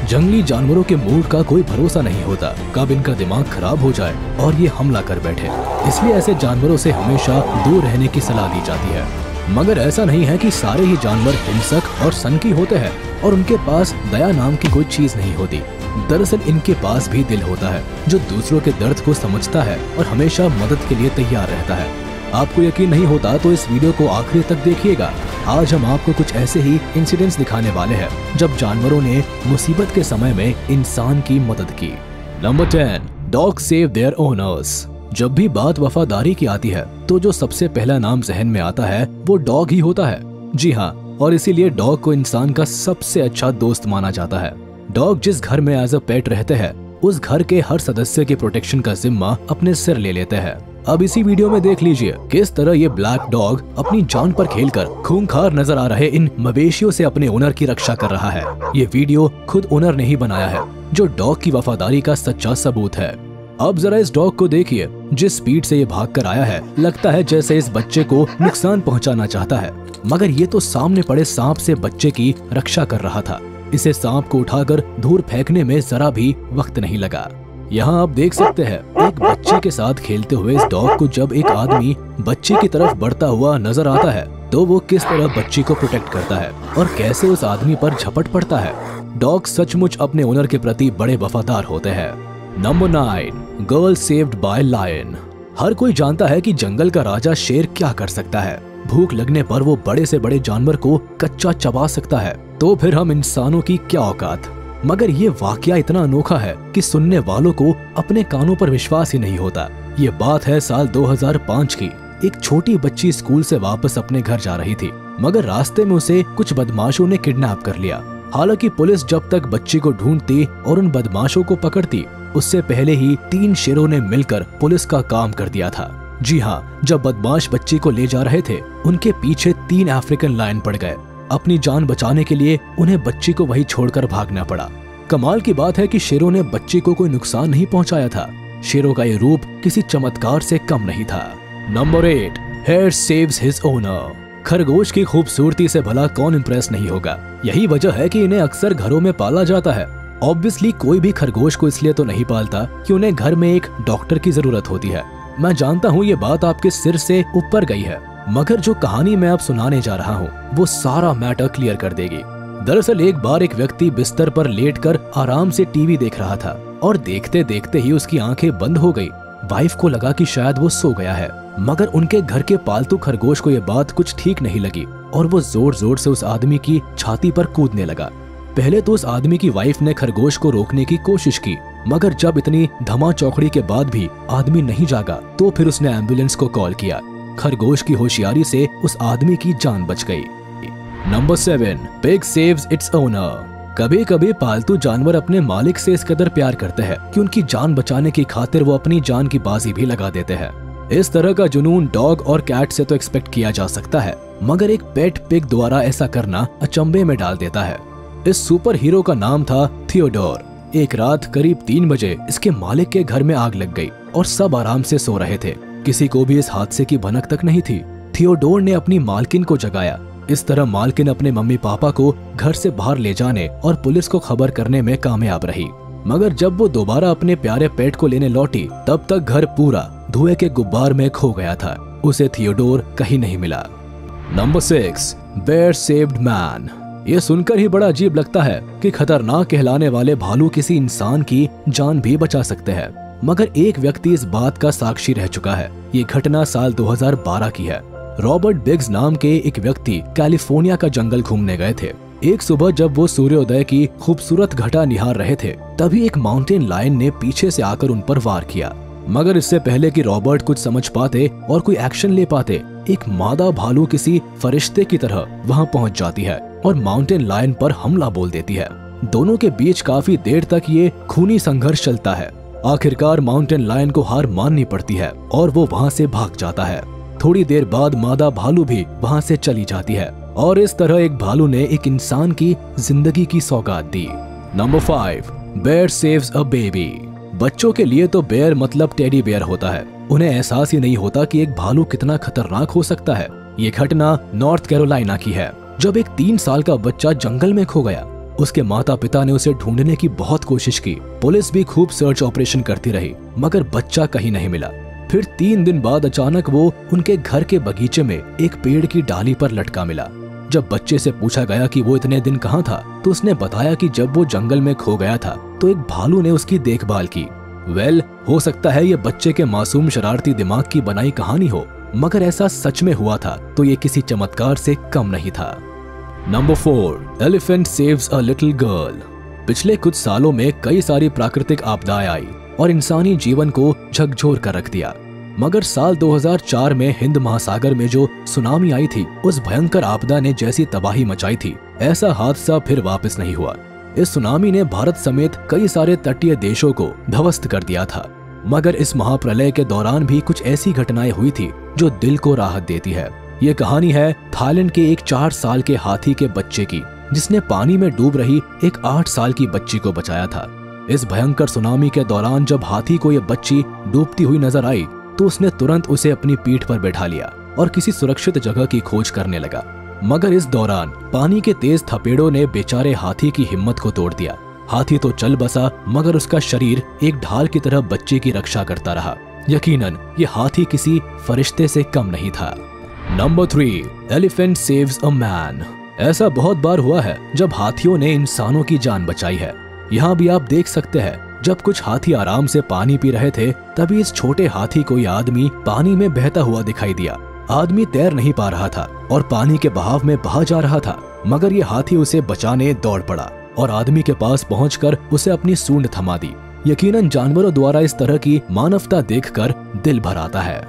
जंगली जानवरों के मूड का कोई भरोसा नहीं होता, कब इनका दिमाग खराब हो जाए और ये हमला कर बैठे। इसलिए ऐसे जानवरों से हमेशा दूर रहने की सलाह दी जाती है। मगर ऐसा नहीं है कि सारे ही जानवर हिंसक और सनकी होते हैं और उनके पास दया नाम की कोई चीज नहीं होती। दरअसल इनके पास भी दिल होता है जो दूसरों के दर्द को समझता है और हमेशा मदद के लिए तैयार रहता है। आपको यकीन नहीं होता तो इस वीडियो को आखिरी तक देखिएगा। आज हम आपको कुछ ऐसे ही इंसिडेंट्स दिखाने वाले हैं जब जानवरों ने मुसीबत के समय में इंसान की मदद की। Number 10, dog save their owners. जब भी बात वफादारी की आती है तो जो सबसे पहला नाम जहन में आता है वो डॉग ही होता है। जी हाँ, और इसीलिए डॉग को इंसान का सबसे अच्छा दोस्त माना जाता है। डॉग जिस घर में एज अ पेट रहते हैं उस घर के हर सदस्य के प्रोटेक्शन का जिम्मा अपने सिर ले लेते हैं। अब इसी वीडियो में देख लीजिए किस तरह ये ब्लैक डॉग अपनी जान पर खेलकर खूंखार नजर आ रहे इन मवेशियों से अपने ओनर की रक्षा कर रहा है। ये वीडियो खुद ओनर ने ही बनाया है जो डॉग की वफादारी का सच्चा सबूत है। अब जरा इस डॉग को देखिए, जिस स्पीड से ये भागकर आया है लगता है जैसे इस बच्चे को नुकसान पहुंचाना चाहता है, मगर ये तो सामने पड़े सांप से बच्चे की रक्षा कर रहा था। इसे सांप को उठाकर दूर फेंकने में जरा भी वक्त नहीं लगा। यहाँ आप देख सकते हैं एक बच्चे के साथ खेलते हुए इस डॉग को जब एक आदमी बच्चे की तरफ बढ़ता हुआ नजर आता है तो वो किस तरह बच्ची को प्रोटेक्ट करता है और कैसे उस आदमी पर झपट पड़ता है। डॉग सचमुच अपने ओनर के प्रति बड़े वफादार होते हैं। Number 9, girl saved by lion. हर कोई जानता है कि जंगल का राजा शेर क्या कर सकता है। भूख लगने पर वो बड़े से बड़े जानवर को कच्चा चबा सकता है, तो फिर हम इंसानों की क्या औकात। मगर ये वाकया इतना अनोखा है कि सुनने वालों को अपने कानों पर विश्वास ही नहीं होता। ये बात है साल 2005 की। एक छोटी बच्ची स्कूल से वापस अपने घर जा रही थी, मगर रास्ते में उसे कुछ बदमाशों ने किडनैप कर लिया। हालांकि पुलिस जब तक बच्ची को ढूंढती और उन बदमाशों को पकड़ती उससे पहले ही 3 शेरों ने मिलकर पुलिस का काम कर दिया था। जी हाँ, जब बदमाश बच्ची को ले जा रहे थे उनके पीछे 3 अफ्रीकन लायन पड़ गए। अपनी जान बचाने के लिए उन्हें बच्ची को वहीं छोड़कर भागना पड़ा। कमाल की बात है कि शेरों ने बच्ची को कोई नुकसान नहीं पहुंचाया था। शेरों का ये रूप किसी चमत्कार से कम नहीं था। Number 8, hare saves his owner. खरगोश की खूबसूरती से भला कौन इम्प्रेस नहीं होगा। यही वजह है कि इन्हें अक्सर घरों में पाला जाता है। ऑब्वियसली कोई भी खरगोश को इसलिए तो नहीं पालता कि उन्हें घर में एक डॉक्टर की जरूरत होती है। मैं जानता हूँ ये बात आपके सिर से ऊपर गई है, मगर जो कहानी मैं अब सुनाने जा रहा हूँ वो सारा मैटर क्लियर कर देगी। दरअसल एक बार एक व्यक्ति बिस्तर पर लेटकर आराम से टीवी देख रहा था और देखते देखते ही उसकी आंखें बंद हो गई। वाइफ को लगा कि शायद वो सो गया है, मगर उनके घर के पालतू खरगोश को ये बात कुछ ठीक नहीं लगी और वो जोर जोर से उस आदमी की छाती पर कूदने लगा। पहले तो उस आदमी की वाइफ ने खरगोश को रोकने की कोशिश की, मगर जब इतनी धमा चौकड़ी के बाद भी आदमी नहीं जागा तो फिर उसने एम्बुलेंस को कॉल किया। खरगोश की होशियारी से उस आदमी की जान बच गई। Number 7, pig saves its owner. कभी कभी पालतू जानवर अपने मालिक से इस कदर प्यार करते हैं कि उनकी जान बचाने की खातिर वो अपनी जान की बाजी भी लगा देते हैं। इस तरह का जुनून डॉग और कैट से तो एक्सपेक्ट किया जा सकता है, मगर एक पेट पिग द्वारा ऐसा करना अचंभे में डाल देता है। इस सुपर हीरो का नाम था थियोडोर। एक रात करीब 3 बजे इसके मालिक के घर में आग लग गई और सब आराम से सो रहे थे। किसी को भी इस हादसे की भनक तक नहीं थी। थियोडोर ने अपनी मालकिन को जगाया। इस तरह मालकिन अपने मम्मी पापा को घर से बाहर ले जाने और पुलिस को खबर करने में कामयाब रही। मगर जब वो दोबारा अपने प्यारे पेट को लेने लौटी तब तक घर पूरा धुएं के गुब्बार में खो गया था। उसे थियोडोर कहीं नहीं मिला। Number 6, bear saved man. ये सुनकर ही बड़ा अजीब लगता है कि खतरनाक कहलाने वाले भालू किसी इंसान की जान भी बचा सकते हैं, मगर एक व्यक्ति इस बात का साक्षी रह चुका है। ये घटना साल 2012 की है। रॉबर्ट बिग्स नाम के एक व्यक्ति कैलिफोर्निया का जंगल घूमने गए थे। एक सुबह जब वो सूर्योदय की खूबसूरत घटा निहार रहे थे तभी एक माउंटेन लायन ने पीछे से आकर उन पर वार किया। मगर इससे पहले कि रॉबर्ट कुछ समझ पाते और कोई एक्शन ले पाते, एक मादा भालू किसी फरिश्ते की तरह वहां पहुंच जाती है और माउंटेन लायन पर हमला बोल देती है। दोनों के बीच काफी देर तक ये खूनी संघर्ष चलता है। आखिरकार माउंटेन लायन को हार माननी पड़ती है और वो वहां से भाग जाता है। थोड़ी देर बाद मादा भालू भी वहां से चली जाती है और इस तरह एक भालू ने एक इंसान की जिंदगी की सौगात दी। Number 5, bear saves a baby. बच्चों के लिए तो बेयर मतलब टेडी बेयर होता है। उन्हें एहसास ही नहीं होता कि एक भालू कितना खतरनाक हो सकता है। ये घटना नॉर्थ कैरोलिना की है, जब एक 3 साल का बच्चा जंगल में खो गया। उसके माता पिता ने उसे ढूंढने की बहुत कोशिश की। पुलिस भी खूब सर्च ऑपरेशन करती रही, मगर बच्चा कहीं नहीं मिला। फिर 3 दिन बाद अचानक वो उनके घर के बगीचे में एक पेड़ की डाली पर लटका मिला। जब बच्चे से पूछा गया कि वो इतने दिन कहाँ था, तो उसने बताया कि जब वो जंगल में खो गया था तो एक भालू ने उसकी देखभाल की। हो सकता है ये बच्चे के मासूम शरारती दिमाग की बनाई कहानी हो, मगर ऐसा सच में हुआ था तो ये किसी चमत्कार से कम नहीं था। Number 4, elephant saves a little girl. पिछले कुछ सालों में कई सारी प्राकृतिक आपदाएं आई और इंसानी जीवन को झकझोर कर रख दिया, मगर साल 2004 में हिंद महासागर में जो सुनामी आई थी, उस भयंकर आपदा ने जैसी तबाही मचाई थी, ऐसा हादसा फिर वापस नहीं हुआ। इस सुनामी ने भारत समेत कई सारे तटीय देशों को ध्वस्त कर दिया था, मगर इस महाप्रलय के दौरान भी कुछ ऐसी घटनाएं हुई थी जो दिल को राहत देती है। ये कहानी है थाईलैंड के एक 4 साल के हाथी के बच्चे की, जिसने पानी में डूब रही एक 8 साल की बच्ची को बचाया था। इस भयंकर सुनामी के दौरान जब हाथी को ये बच्ची डूबती हुई नजर आई तो उसने तुरंत उसे अपनी पीठ पर बैठा लिया और किसी सुरक्षित जगह की खोज करने लगा। मगर इस दौरान पानी के तेज थपेड़ों ने बेचारे हाथी की हिम्मत को तोड़ दिया। हाथी तो चल बसा, मगर उसका शरीर एक ढाल की तरह बच्चे की रक्षा करता रहा। यकीनन ये हाथी किसी फरिश्ते से कम नहीं था। Number 3, elephant saves a man. ऐसा बहुत बार हुआ है जब हाथियों ने इंसानों की जान बचाई है। यहाँ भी आप देख सकते हैं, जब कुछ हाथी आराम से पानी पी रहे थे, तभी इस छोटे हाथी को यह आदमी पानी में बहता हुआ दिखाई दिया। आदमी तैर नहीं पा रहा था और पानी के बहाव में बहा जा रहा था, मगर ये हाथी उसे बचाने दौड़ पड़ा और आदमी के पास पहुंचकर उसे अपनी सूंड थमा दी। यकीनन जानवरों द्वारा इस तरह की मानवता देखकर दिल भर आता है।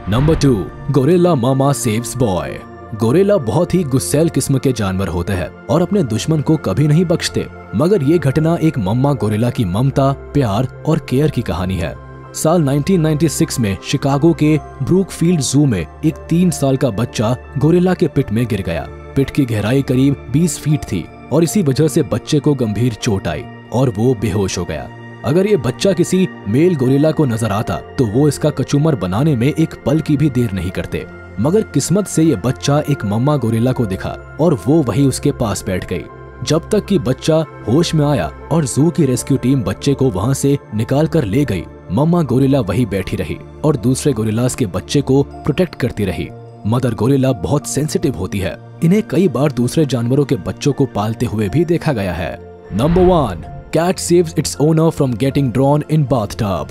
नंबर 2, गोरिल्ला मामा सेव्स बॉय। गोरिल्ला बहुत ही गुस्सैल किस्म के जानवर होते हैं और अपने दुश्मन को कभी नहीं बख्शते, मगर ये घटना एक मम्मा गोरिल्ला की ममता, प्यार और केयर की कहानी है। साल 1996 में शिकागो के ब्रूकफील्ड जू में एक 3 साल का बच्चा गोरिल्ला के पिट में गिर गया। पिट की गहराई करीब 20 फीट थी और इसी वजह से बच्चे को गंभीर चोट आई और वो बेहोश हो गया। अगर ये बच्चा किसी मेल गोरिल्ला को नजर आता तो वो इसका कचूमर बनाने में एक पल की भी देर नहीं करते, मगर किस्मत से ये बच्चा एक मम्मा गोरिल्ला को दिखा और वो वही उसके पास बैठ गई। जब तक कि बच्चा होश में आया और जू की रेस्क्यू टीम बच्चे को वहां से निकाल कर ले गई, मम्मा गोरिल्ला वही बैठी रही और दूसरे गोरिल्लास के बच्चे को प्रोटेक्ट करती रही। मदर गोरिल्ला बहुत सेंसिटिव होती है, इन्हें कई बार दूसरे जानवरों के बच्चों को पालते हुए भी देखा गया है। Number 1, cat saves its owner from getting drawn in bathtub.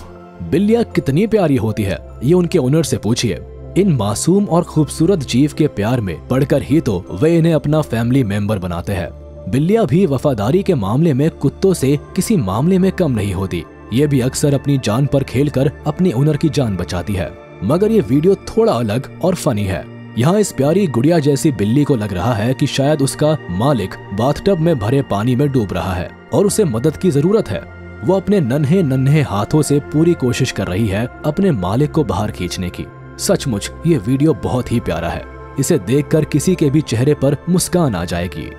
बिल्लियां कितनी प्यारी होती है, ये उनके ओनर से पूछिए। इन मासूम और खूबसूरत जीव के प्यार में पड़कर ही तो वे इन्हें अपना फैमिली मेंबर बनाते हैं। बिल्लियां भी वफादारी के मामले में कुत्तों से किसी मामले में कम नहीं होती। ये भी अक्सर अपनी जान पर खेलकर अपने ओनर की जान बचाती है। मगर ये वीडियो थोड़ा अलग और फनी है। यहाँ इस प्यारी गुड़िया जैसी बिल्ली को लग रहा है कि शायद उसका मालिक बाथटब में भरे पानी में डूब रहा है और उसे मदद की जरूरत है। वो अपने नन्हे नन्हे हाथों से पूरी कोशिश कर रही है अपने मालिक को बाहर खींचने की। सचमुच ये वीडियो बहुत ही प्यारा है, इसे देखकर किसी के भी चेहरे पर मुस्कान आ जाएगी।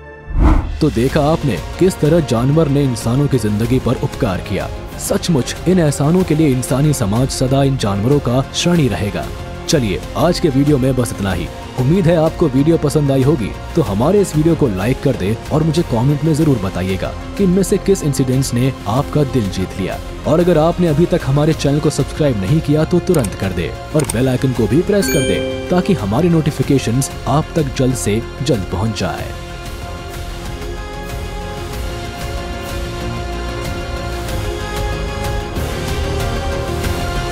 तो देखा आपने किस तरह जानवर ने इंसानों की जिंदगी पर उपकार किया। सचमुच इन एहसानों के लिए इंसानी समाज सदा इन जानवरों का ऋणी रहेगा। चलिए आज के वीडियो में बस इतना ही। उम्मीद है आपको वीडियो पसंद आई होगी, तो हमारे इस वीडियो को लाइक कर दे और मुझे कमेंट में जरूर बताइएगा कि इनमें से किस इंसिडेंट्स ने आपका दिल जीत लिया। और अगर आपने अभी तक हमारे चैनल को सब्सक्राइब नहीं किया तो तुरंत कर दे और बेल आइकन को भी प्रेस कर दे ताकि हमारी नोटिफिकेशंस आप तक जल्द से जल्द पहुंच जाए।